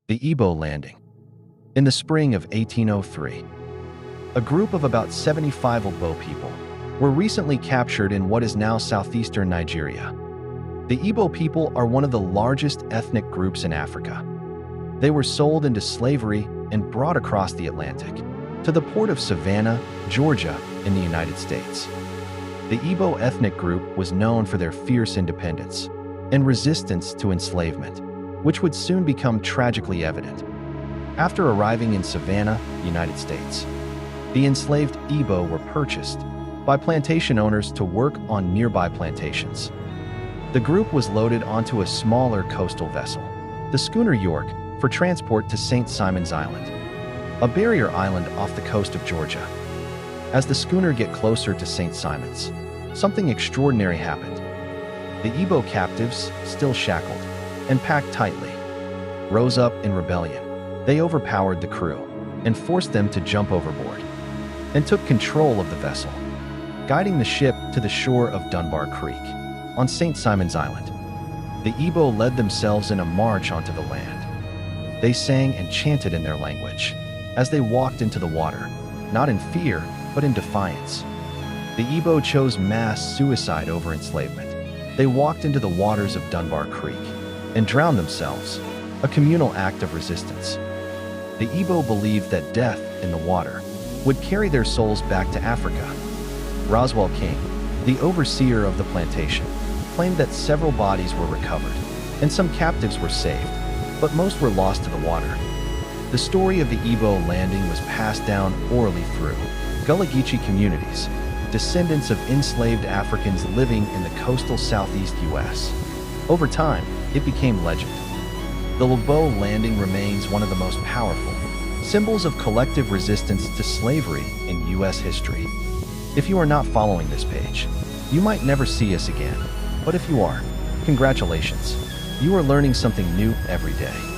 The Igbo Landing. In the spring of 1803, a group of about 75 Igbo people were recently captured in what is now southeastern Nigeria. The Igbo people are one of the largest ethnic groups in Africa. They were sold into slavery and brought across the Atlantic to the port of Savannah, Georgia, in the United States. The Igbo ethnic group was known for their fierce independence and resistance to enslavement, which would soon become tragically evident. After arriving in Savannah, United States, the enslaved Igbo were purchased by plantation owners to work on nearby plantations. The group was loaded onto a smaller coastal vessel, the schooner York, for transport to St. Simon's Island, a barrier island off the coast of Georgia. As the schooner get closer to St. Simon's, something extraordinary happened. The Igbo captives, still shackled and packed tightly, rose up in rebellion. They overpowered the crew and forced them to jump overboard and took control of the vessel, guiding the ship to the shore of Dunbar Creek on St. Simon's Island. The Igbo led themselves in a march onto the land. They sang and chanted in their language as they walked into the water, not in fear, but in defiance. The Igbo chose mass suicide over enslavement. They walked into the waters of Dunbar Creek and drowned themselves, a communal act of resistance. The Igbo believed that death in the water would carry their souls back to Africa. Roswell King, the overseer of the plantation, claimed that several bodies were recovered and some captives were saved, but most were lost to the water. The story of the Igbo Landing was passed down orally through Gullah Geechee communities, descendants of enslaved Africans living in the coastal southeast U.S. Over time, it became legend. The Igbo Landing remains one of the most powerful symbols of collective resistance to slavery in U.S. history. If you are not following this page, you might never see us again. But if you are, congratulations. You are learning something new every day.